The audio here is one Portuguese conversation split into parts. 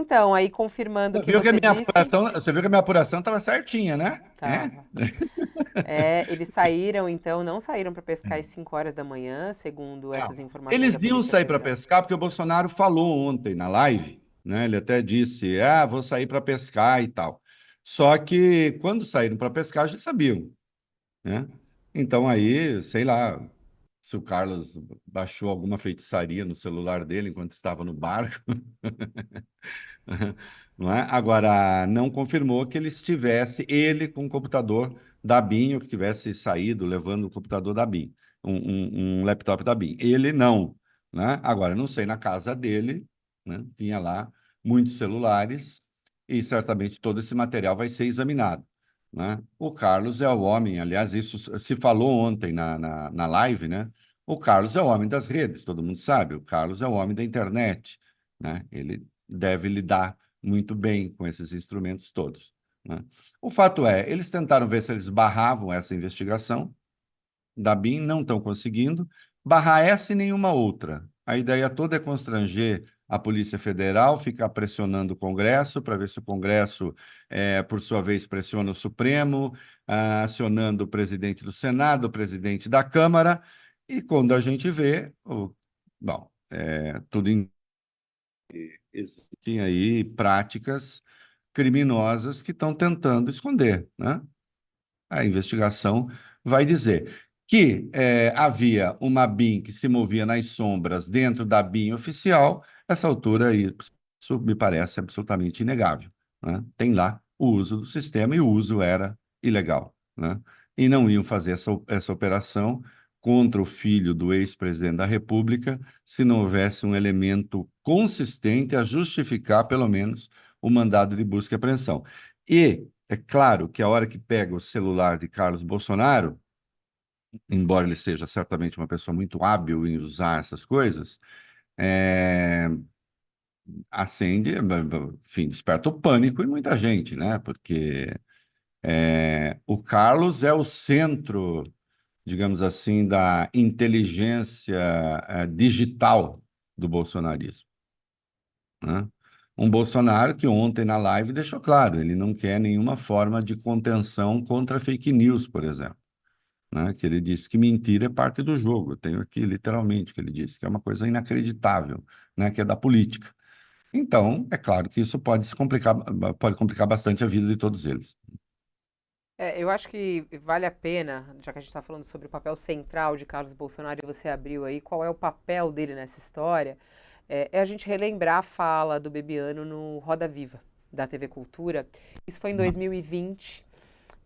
Então, aí confirmando o Você que viu que a você minha disse, apuração, você viu que a minha apuração estava certinha, né? É? tava. Eles saíram, então, não saíram para pescar às 5 horas da manhã, segundo essas Não. informações da Eles iam Polícia sair para Federal. pescar porque o Bolsonaro falou ontem na live, né? Ele até disse: "Ah, vou sair para pescar e tal". Só que quando saíram para pescar já sabiam, né? Então aí, sei lá, se o Carlos baixou alguma feitiçaria no celular dele enquanto estava no barco, não é? Agora, não confirmou que ele estivesse, ele com o computador da BIM, ou que tivesse saído levando o computador da BIM, um laptop da BIM. Ele não, né? Agora, não sei, na casa dele, né, tinha lá muitos celulares e certamente todo esse material vai ser examinado, né? O Carlos é o homem, aliás, isso se falou ontem na live, né? O Carlos é o homem das redes, todo mundo sabe. O Carlos é o homem da internet, né? Ele deve lidar muito bem com esses instrumentos todos, né? O fato é, eles tentaram ver se eles barravam essa investigação da BIM, não estão conseguindo barrar essa e nenhuma outra. A ideia toda é constranger a Polícia Federal, ficar pressionando o Congresso para ver se o Congresso, por sua vez, pressiona o Supremo, acionando o presidente do Senado, o presidente da Câmara, e quando a gente vê, bom, tudo existem aí práticas criminosas que estão tentando esconder, né? A investigação vai dizer que havia uma BIM que se movia nas sombras dentro da BIM oficial. Essa altura, isso me parece absolutamente inegável, né? Tem lá o uso do sistema e o uso era ilegal, né? E não iam fazer essa operação contra o filho do ex-presidente da República se não houvesse um elemento consistente a justificar, pelo menos, o mandado de busca e apreensão. E é claro que a hora que pega o celular de Carlos Bolsonaro, embora ele seja certamente uma pessoa muito hábil em usar essas coisas, é, acende, enfim, desperta o pânico em muita gente, né? Porque o Carlos é o centro, digamos assim, da inteligência digital do bolsonarismo, né? Um Bolsonaro que ontem na live deixou claro, ele não quer nenhuma forma de contenção contra fake news, por exemplo, né? Que ele disse que mentira é parte do jogo. Eu tenho aqui literalmente o que ele disse, que é uma coisa inacreditável, né? Que é da política. Então, é claro que isso pode complicar bastante a vida de todos eles. Eu acho que vale a pena, já que a gente está falando sobre o papel central de Carlos Bolsonaro e você abriu aí, qual é o papel dele nessa história, a gente relembrar a fala do Bebiano no Roda Viva, da TV Cultura. Isso foi em 2020.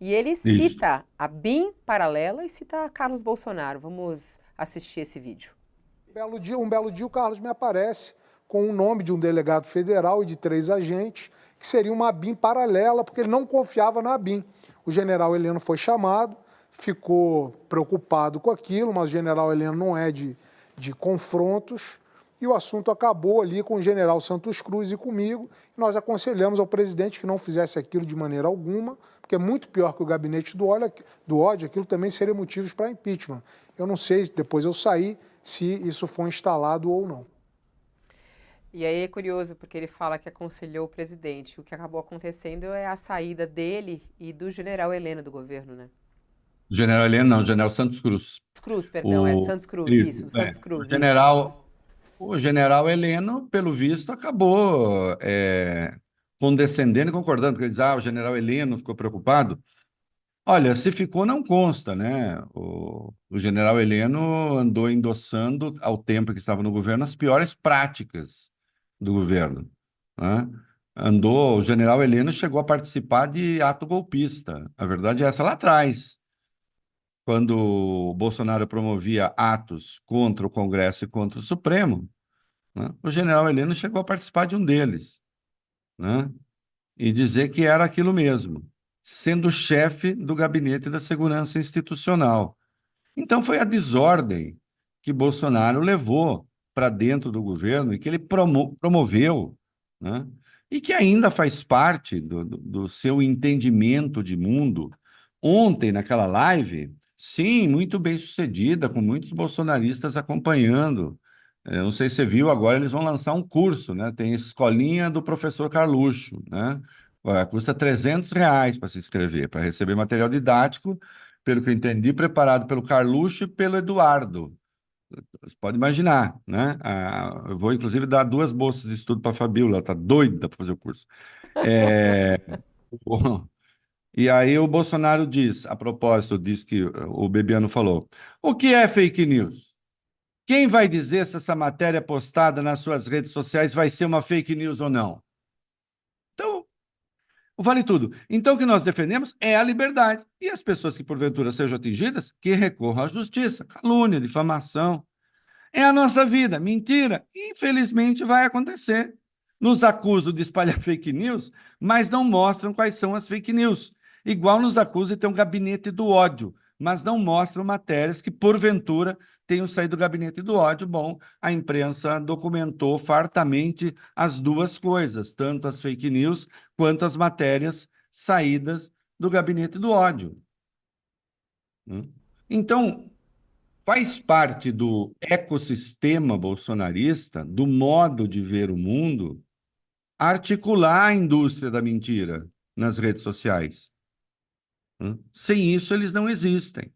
E ele Isso. cita a BIM paralela e cita Carlos Bolsonaro. Vamos assistir esse vídeo. Um belo dia o Carlos me aparece com o nome de um delegado federal e de 3 agentes, que seria uma BIM paralela, porque ele não confiava na BIM. O general Heleno foi chamado, ficou preocupado com aquilo, mas o general Heleno não é de confrontos, e o assunto acabou ali com o general Santos Cruz e comigo. Nós aconselhamos ao presidente que não fizesse aquilo de maneira alguma, porque é muito pior que o gabinete do ódio, aquilo também seria motivos para impeachment. Eu não sei, depois eu saí, se isso foi instalado ou não. E aí é curioso, porque ele fala que aconselhou o presidente. O que acabou acontecendo é a saída dele e do general Heleno do governo, né? General Heleno, não, General Santos Cruz. Santos Cruz, perdão, do O, Santos Cruz, isso, isso, do Santos o Cruz, isso. general Heleno, pelo visto, acabou condescendendo e concordando, porque ele diz, o general Heleno ficou preocupado. Olha, se ficou, não consta, né? O general Heleno andou endossando, ao tempo que estava no governo, as piores práticas do governo, né? O general Heleno chegou a participar de ato golpista. A verdade é essa lá atrás, quando o Bolsonaro promovia atos contra o Congresso e contra o Supremo, né? O general Heleno chegou a participar de um deles, né? E dizer que era aquilo mesmo, sendo chefe do Gabinete da Segurança Institucional. Então, foi a desordem que Bolsonaro levou para dentro do governo e que ele promoveu, né? E que ainda faz parte do seu entendimento de mundo. Ontem, naquela live, sim, muito bem sucedida, com muitos bolsonaristas acompanhando. Eu não sei se você viu, agora eles vão lançar um curso, né? Tem Escolinha do Professor Carluxo, né? Custa R$ 300 para se inscrever, para receber material didático, pelo que eu entendi, preparado pelo Carluxo e pelo Eduardo. Você pode imaginar, né? Eu vou, inclusive, dar 2 bolsas de estudo para a Fabíola, ela está doida para fazer o curso. É, bom, e aí o Bolsonaro diz, a propósito disso que o Bebiano falou, o que é fake news? Quem vai dizer se essa matéria postada nas suas redes sociais vai ser uma fake news ou não? Então, vale tudo. Então, o que nós defendemos é a liberdade. E as pessoas que, porventura, sejam atingidas, que recorram à justiça, calúnia, difamação. É a nossa vida. Mentira, infelizmente, vai acontecer. Nos acusam de espalhar fake news, mas não mostram quais são as fake news. Igual nos acusam de ter um gabinete do ódio, mas não mostram matérias que, porventura, tenham saído do gabinete do ódio. Bom, a imprensa documentou fartamente as duas coisas, tanto as fake news quanto as matérias saídas do gabinete do ódio, né? Então, faz parte do ecossistema bolsonarista, do modo de ver o mundo, articular a indústria da mentira nas redes sociais, né? Sem isso, eles não existem.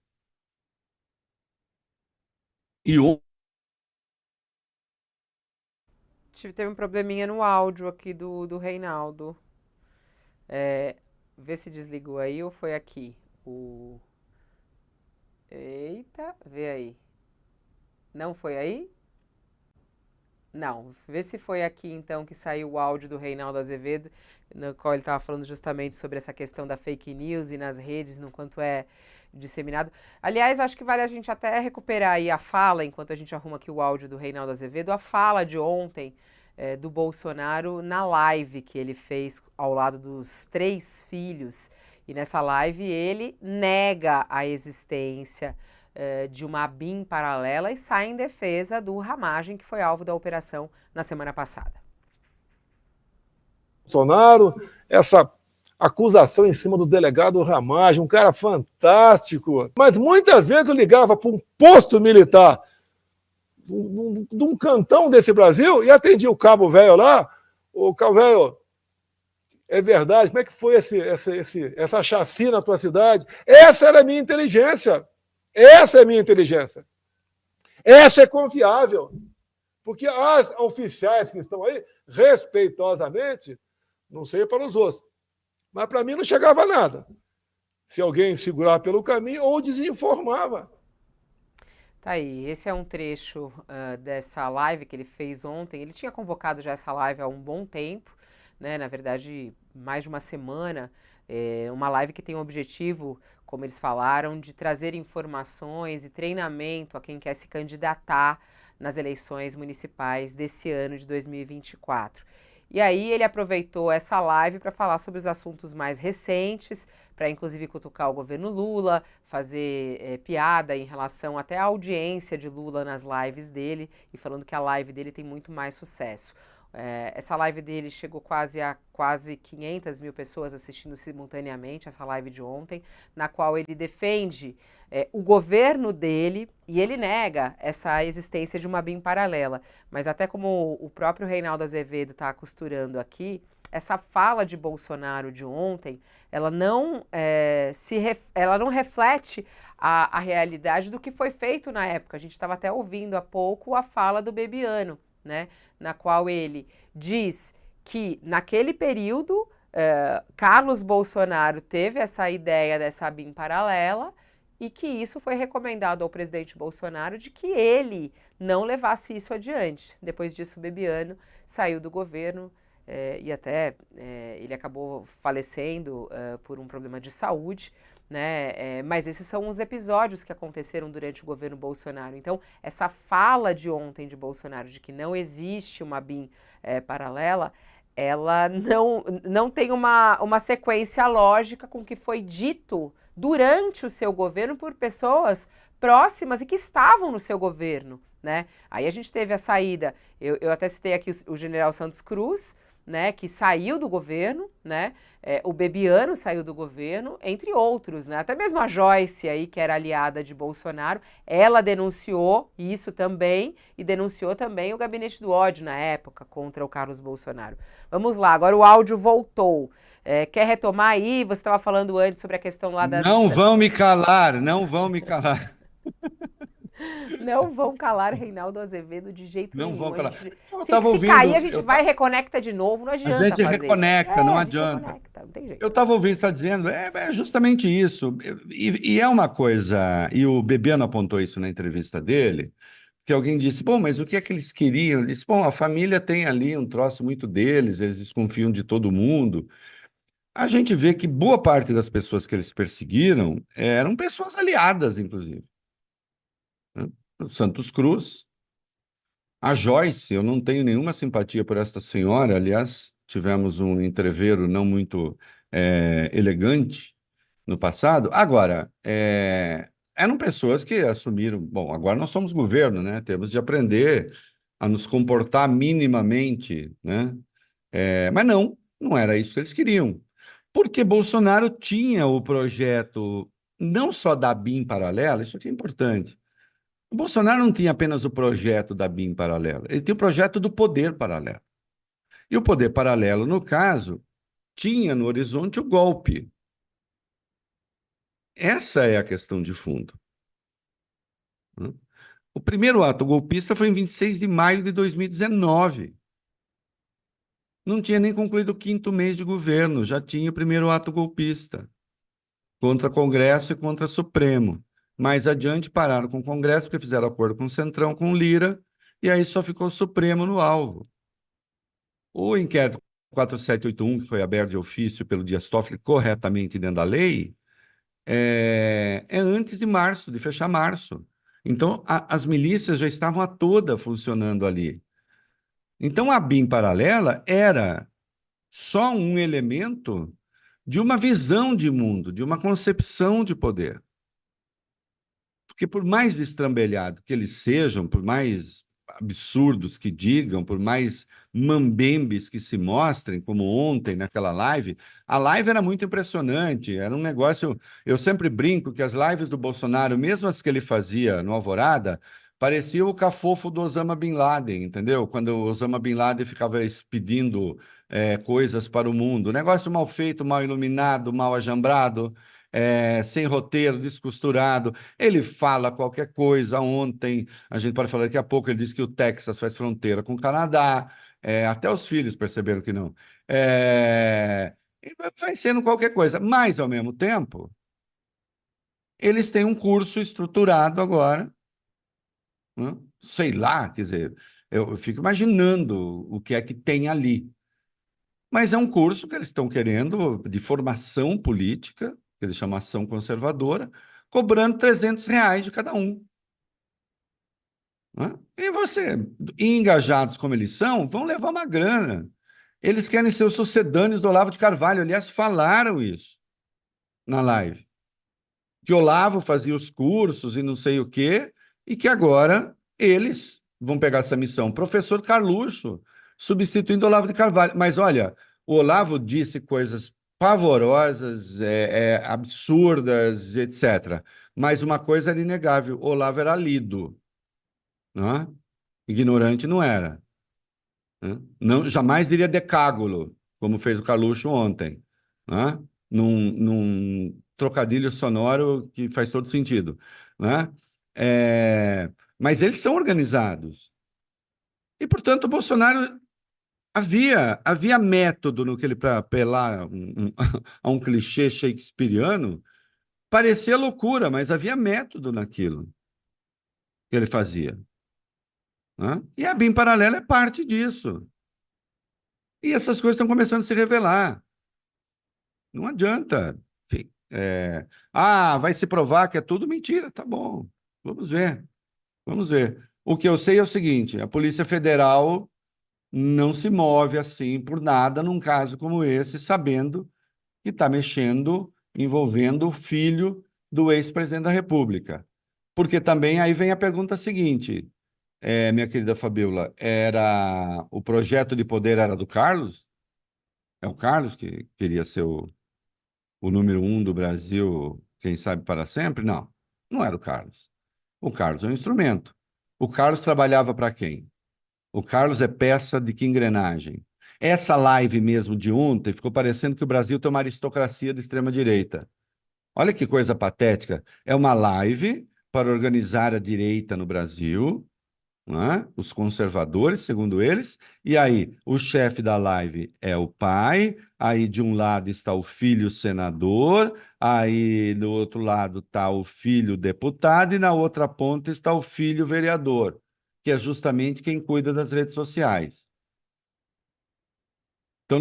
E Teve um probleminha no áudio aqui do Reinaldo. É, vê se desligou aí ou foi aqui. O... Eita, vê aí. Não foi aí? Não, vê se foi aqui então que saiu o áudio do Reinaldo Azevedo, no qual ele estava falando justamente sobre essa questão da fake news e nas redes, no quanto é disseminado. Aliás, acho que vale a gente até recuperar aí a fala, enquanto a gente arruma aqui o áudio do Reinaldo Azevedo, a fala de ontem do Bolsonaro na live que ele fez ao lado dos 3 filhos. E nessa live ele nega a existência de uma BIM paralela e sai em defesa do Ramagem, que foi alvo da operação na semana passada. Bolsonaro, essa acusação em cima do delegado Ramagem, um cara fantástico. Mas muitas vezes eu ligava para um posto militar de um cantão desse Brasil e atendia o cabo velho lá. O cabo velho, é verdade, como é que foi essa chacina na tua cidade? Essa era a minha inteligência. Essa é a minha inteligência. Essa é confiável. Porque as oficiais que estão aí, respeitosamente, não sei para os outros, mas para mim não chegava nada. Se alguém segurava pelo caminho ou desinformava. Tá aí, esse é um trecho dessa live que ele fez ontem. Ele tinha convocado já essa live há um bom tempo, né? Na verdade, mais de uma semana. Uma live que tem o objetivo, como eles falaram, de trazer informações e treinamento a quem quer se candidatar nas eleições municipais desse ano de 2024. E aí ele aproveitou essa live para falar sobre os assuntos mais recentes, para inclusive cutucar o governo Lula, fazer piada em relação até à audiência de Lula nas lives dele, e falando que a live dele tem muito mais sucesso. Essa live dele chegou a quase 500 mil pessoas assistindo simultaneamente, essa live de ontem, na qual ele defende o governo dele e ele nega essa existência de uma BIM paralela. Mas até como o próprio Reinaldo Azevedo está costurando aqui, essa fala de Bolsonaro de ontem, ela não reflete a realidade do que foi feito na época. A gente estava até ouvindo há pouco a fala do Bebiano, né, na qual ele diz que naquele período Carlos Bolsonaro teve essa ideia dessa BIM paralela e que isso foi recomendado ao presidente Bolsonaro de que ele não levasse isso adiante. Depois disso, o Bebiano saiu do governo e até ele acabou falecendo por um problema de saúde, né? Mas esses são os episódios que aconteceram durante o governo Bolsonaro. Então, essa fala de ontem de Bolsonaro de que não existe uma BIM paralela, ela não tem uma sequência lógica com o que foi dito durante o seu governo por pessoas próximas e que estavam no seu governo, né? Aí a gente teve a saída, eu até citei aqui o general Santos Cruz, né, que saiu do governo, né, o Bebiano saiu do governo, entre outros, né, até mesmo a Joyce aí, que era aliada de Bolsonaro, ela denunciou isso também e denunciou também o gabinete do ódio na época contra o Carlos Bolsonaro. Vamos lá, agora o áudio voltou. Quer retomar aí? Você estava falando antes sobre a questão lá Não vão me calar, não vão me calar. Não vão calar Reinaldo Azevedo de jeito Não nenhum. vão A calar. gente, Eu se, estava se cair, a ouvindo, gente vai e reconecta de novo. Não a adianta gente fazer isso. reconecta, não A gente adianta. reconecta, não tem Eu jeito. estava ouvindo, você está dizendo, é justamente isso. E é uma coisa, e o Bebiano apontou isso na entrevista dele, que alguém disse, bom, mas o que é que eles queriam? Ele disse, bom, a família tem ali um troço muito deles, eles desconfiam de todo mundo. A gente vê que boa parte das pessoas que eles perseguiram eram pessoas aliadas, inclusive, né? O Santos Cruz, a Joyce, eu não tenho nenhuma simpatia por esta senhora, aliás, tivemos um entrevero não muito elegante no passado. Agora, eram pessoas que assumiram. Bom, agora nós somos governo, né? Temos de aprender a nos comportar minimamente, né? Mas não era isso que eles queriam. Porque Bolsonaro tinha o projeto não só da BIM paralela, isso aqui é importante. O Bolsonaro não tinha apenas o projeto da BIM paralela, ele tinha o projeto do poder paralelo. E o poder paralelo, no caso, tinha no horizonte o golpe. Essa é a questão de fundo, né? O primeiro ato golpista foi em 26 de maio de 2019. Não tinha nem concluído o quinto mês de governo, já tinha o primeiro ato golpista contra Congresso e contra Supremo. Mais adiante pararam com o Congresso, porque fizeram acordo com o Centrão, com o Lira, e aí só ficou o Supremo no alvo. O inquérito 4781, que foi aberto de ofício pelo Dias Toffoli corretamente dentro da lei, é antes de março, de fechar março. Então, as milícias já estavam a toda funcionando ali. Então, a BIM paralela era só um elemento de uma visão de mundo, de uma concepção de poder. Porque por mais destrambelhado que eles sejam, por mais absurdos que digam, por mais mambembes que se mostrem, como ontem naquela live, a live era muito impressionante, era um negócio. Eu sempre brinco que as lives do Bolsonaro, mesmo as que ele fazia no Alvorada, parecia o cafofo do Osama Bin Laden, entendeu? Quando o Osama Bin Laden ficava expedindo coisas para o mundo. Negócio mal feito, mal iluminado, mal ajambrado, sem roteiro, descosturado. Ele fala qualquer coisa. Ontem, a gente pode falar daqui a pouco, ele disse que o Texas faz fronteira com o Canadá. Até os filhos perceberam que não. E vai sendo qualquer coisa. Mas, ao mesmo tempo, eles têm um curso estruturado agora, né? Sei lá, quer dizer, eu fico imaginando o que é que tem ali. Mas é um curso que eles estão querendo de formação política, que eles chamam ação conservadora, cobrando R$ 300 de cada um, né? E você, engajados como eles são, vão levar uma grana. Eles querem ser os sucedâneos do Olavo de Carvalho. Aliás, falaram isso na live. Que Olavo fazia os cursos e não sei o quê, e que agora eles vão pegar essa missão. Professor Carluxo, substituindo Olavo de Carvalho. Mas olha, o Olavo disse coisas pavorosas, absurdas, etc. Mas uma coisa era inegável: o Olavo era lido, né? Ignorante não era, né? Não, jamais diria decágulo, como fez o Carluxo ontem, né? Num trocadilho sonoro que faz todo sentido, né? Mas eles são organizados. E, portanto, o Bolsonaro havia método no que ele, para apelar a um clichê shakespeariano, parecia loucura, mas havia método naquilo que ele fazia, né? E a BIM paralela é parte disso. E essas coisas estão começando a se revelar. Não adianta. Enfim, vai se provar que é tudo mentira. Tá bom. Vamos ver. Vamos ver. O que eu sei é o seguinte: a Polícia Federal não se move assim por nada num caso como esse, sabendo que está mexendo, envolvendo o filho do ex-presidente da República. Porque também aí vem a pergunta seguinte, minha querida Fabiola: o projeto de poder era do Carlos? É o Carlos que queria ser o número um do Brasil, quem sabe para sempre? Não, não era o Carlos. O Carlos é um instrumento. O Carlos trabalhava para quem? O Carlos é peça de que engrenagem? Essa live mesmo de ontem ficou parecendo que o Brasil tem uma aristocracia de extrema-direita. Olha que coisa patética. É uma live para organizar a direita no Brasil, não é? Os conservadores, segundo eles, e aí o chefe da live é o pai, aí de um lado está o filho senador, aí do outro lado está o filho deputado, e na outra ponta está o filho vereador, que é justamente quem cuida das redes sociais. Então,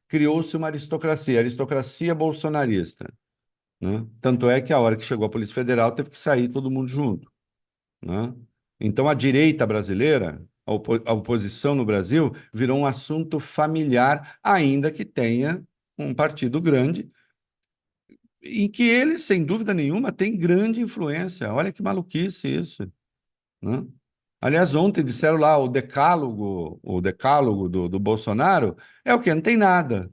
criou-se uma aristocracia, aristocracia bolsonarista, né? Tanto é que a hora que chegou a Polícia Federal teve que sair todo mundo junto, né? Então, a direita brasileira, a oposição no Brasil, virou um assunto familiar, ainda que tenha um partido grande, em que ele, sem dúvida nenhuma, tem grande influência. Olha que maluquice isso, né? Aliás, ontem disseram lá o decálogo do Bolsonaro é o quê? Não tem nada.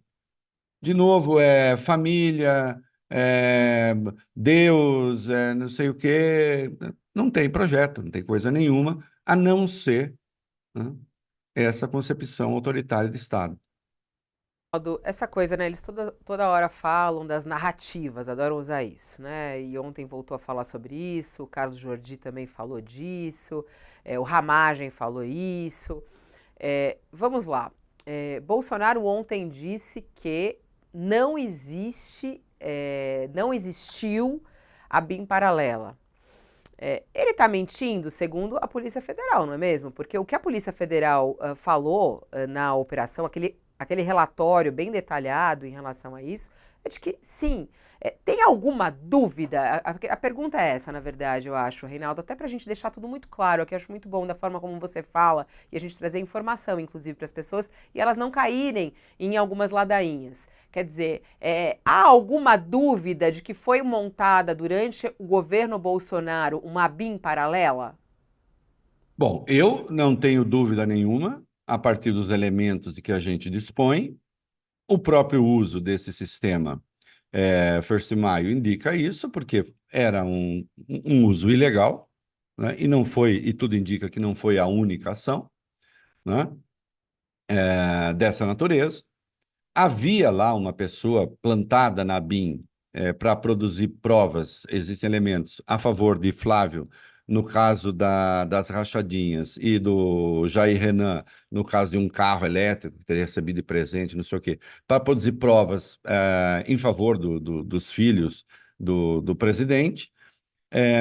De novo, é família, é Deus, é não sei o quê. Não tem projeto, não tem coisa nenhuma, a não ser, né, essa concepção autoritária de Estado. Essa coisa, né? Eles toda hora falam das narrativas, adoram usar isso, né? E ontem voltou a falar sobre isso, o Carlos Jordi também falou disso, o Ramagem falou isso. Vamos lá. Bolsonaro ontem disse que não existe, não existiu a BIM paralela. Ele está mentindo, segundo a Polícia Federal, não é mesmo? Porque o que a Polícia Federal falou na operação, aquele relatório bem detalhado em relação a isso, é de que sim. Tem alguma dúvida? A pergunta é essa, na verdade, eu acho, Reinaldo, até para a gente deixar tudo muito claro, que eu acho muito bom da forma como você fala e a gente trazer informação, inclusive, para as pessoas e elas não caírem em algumas ladainhas. Quer dizer, há alguma dúvida de que foi montada durante o governo Bolsonaro uma BIM paralela? Bom, eu não tenho dúvida nenhuma, a partir dos elementos de que a gente dispõe, o próprio uso desse sistema First Maio indica isso, porque era um uso ilegal, né, e não foi, e tudo indica que não foi a única ação, né, dessa natureza. Havia lá uma pessoa plantada na BIM para produzir provas, existem elementos a favor de Flávio, no caso das rachadinhas, e do Jair Renan, no caso de um carro elétrico que teria recebido de presente, não sei o quê, para produzir provas em favor dos filhos do presidente.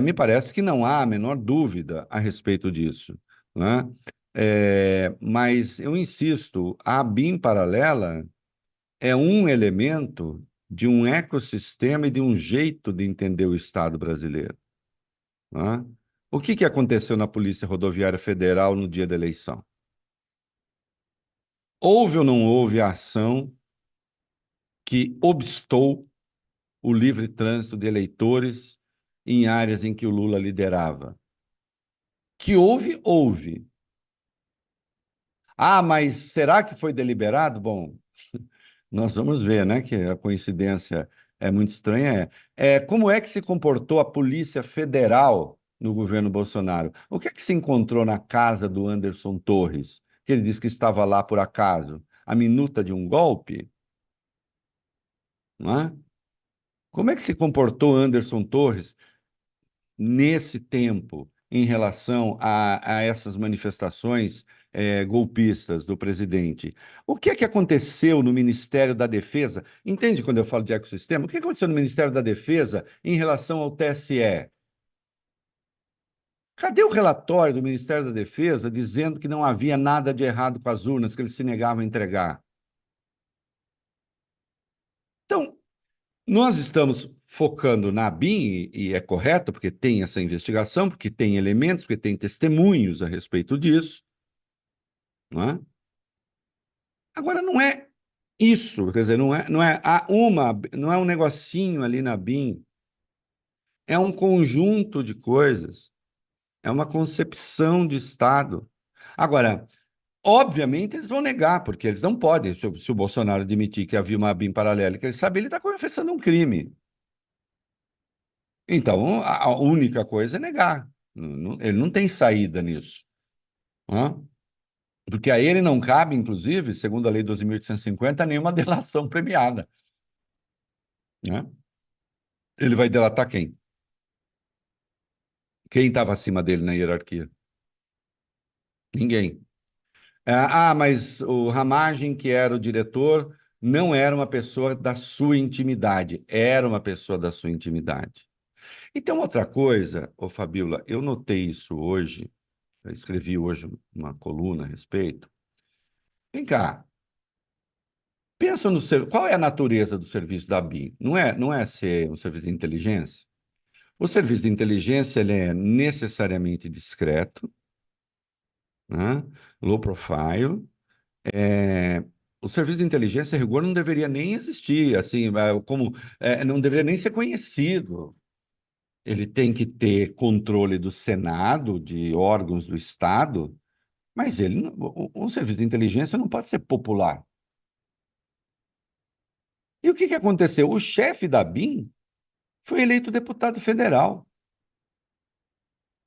Me parece que não há a menor dúvida a respeito disso, né? Mas eu insisto, a BIM paralela é um elemento de um ecossistema e de um jeito de entender o Estado brasileiro, né? O que aconteceu na Polícia Rodoviária Federal no dia da eleição? Houve ou não houve a ação que obstou o livre trânsito de eleitores em áreas em que o Lula liderava? Que houve, houve. Ah, mas será que foi deliberado? Bom, nós vamos ver, né, que a coincidência é muito estranha. Como é que se comportou a Polícia Federal no governo Bolsonaro? O que é que se encontrou na casa do Anderson Torres, que ele disse que estava lá por acaso? A minuta de um golpe? Não é? Como é que se comportou Anderson Torres nesse tempo em relação a essas manifestações golpistas do presidente? O que é que aconteceu no Ministério da Defesa? Entende quando eu falo de ecossistema? O que aconteceu no Ministério da Defesa em relação ao TSE? Cadê o relatório do Ministério da Defesa dizendo que não havia nada de errado com as urnas, que eles se negavam a entregar? Então, nós estamos focando na BIM, e é correto, porque tem essa investigação, porque tem elementos, porque tem testemunhos a respeito disso, não é? Agora, não é isso, quer dizer, não é um negocinho ali na BIM, é um conjunto de coisas, é uma concepção de Estado. Agora, Obviamente, eles vão negar, porque eles não podem. Se o Bolsonaro admitir que havia uma BIM paralela, que ele sabe, ele está confessando um crime. Então, a única coisa é negar. Ele não tem saída nisso. Né? Porque a ele não cabe, inclusive, segundo a Lei 12.850, nenhuma delação premiada. Né? Ele vai delatar quem? Quem estava acima dele na hierarquia? Ninguém. Mas o Ramagem, que era o diretor, não era uma pessoa da sua intimidade, era uma pessoa da sua intimidade. E tem uma outra coisa, ô Fabíola, eu notei isso hoje, eu escrevi hoje uma coluna a respeito. Vem cá, pensa no qual é a natureza do serviço da BIM? Não é ser um serviço de inteligência? O serviço de inteligência ele é necessariamente discreto, né? Low profile. É, o serviço de inteligência, a rigor, não deveria nem existir, assim, não deveria nem ser conhecido. Ele tem que ter controle do Senado, de órgãos do Estado, mas um serviço de inteligência não pode ser popular. E o que aconteceu? O chefe da BIM foi eleito deputado federal.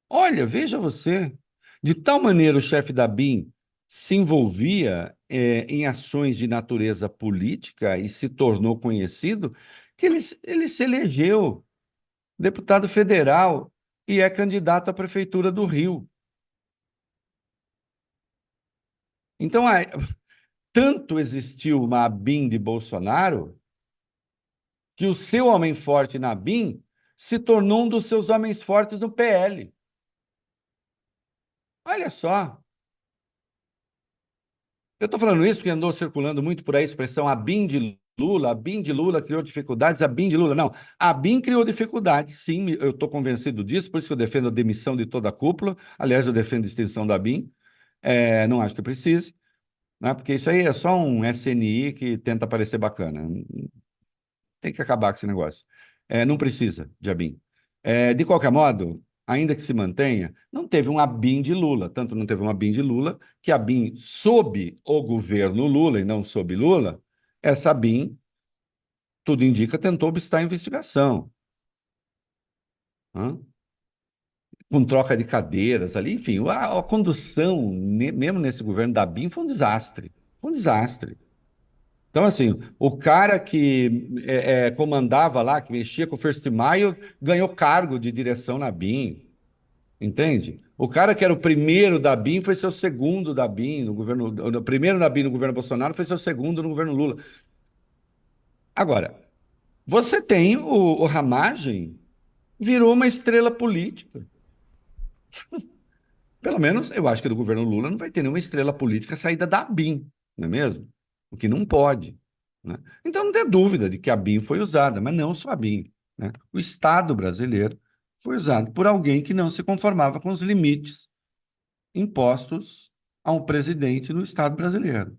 Olha, veja você, de tal maneira o chefe da BIM se envolvia em ações de natureza política e se tornou conhecido, que ele se elegeu deputado federal e é candidato à prefeitura do Rio. Então, tanto existiu uma BIM de Bolsonaro que o seu homem forte na BIM se tornou um dos seus homens fortes no PL. Olha só. Eu estou falando isso porque andou circulando muito por aí a expressão a BIM de Lula criou dificuldades, a BIM de Lula. Não, a BIM criou dificuldades, sim, eu estou convencido disso, por isso que eu defendo a demissão de toda a cúpula. Aliás, eu defendo a extinção da BIM. Não acho que precise, né, porque isso aí é só um SNI que tenta parecer bacana. Tem que acabar com esse negócio. Não precisa de ABIN. De qualquer modo, ainda que se mantenha, não teve um ABIN de Lula. Tanto não teve um ABIN de Lula, que a ABIN sob o governo Lula e não sob Lula, essa ABIN, tudo indica, tentou obstar a investigação. Hã? Com troca de cadeiras ali, enfim, a condução, mesmo nesse governo da ABIN, foi um desastre. Foi um desastre. Então, assim, o cara que comandava lá, que mexia com o First Mile, ganhou cargo de direção na BIM, entende? O cara que era o primeiro da BIM foi seu segundo da BIM no governo, o primeiro da BIM no governo Bolsonaro foi seu segundo no governo Lula. Agora, você tem o Ramagem, virou uma estrela política. Pelo menos, eu acho que do governo Lula não vai ter nenhuma estrela política saída da BIM, não é mesmo? O que não pode. Né? Então, não tem dúvida de que a BIM foi usada, mas não só a BIM. Né? O Estado brasileiro foi usado por alguém que não se conformava com os limites impostos a um presidente do Estado brasileiro.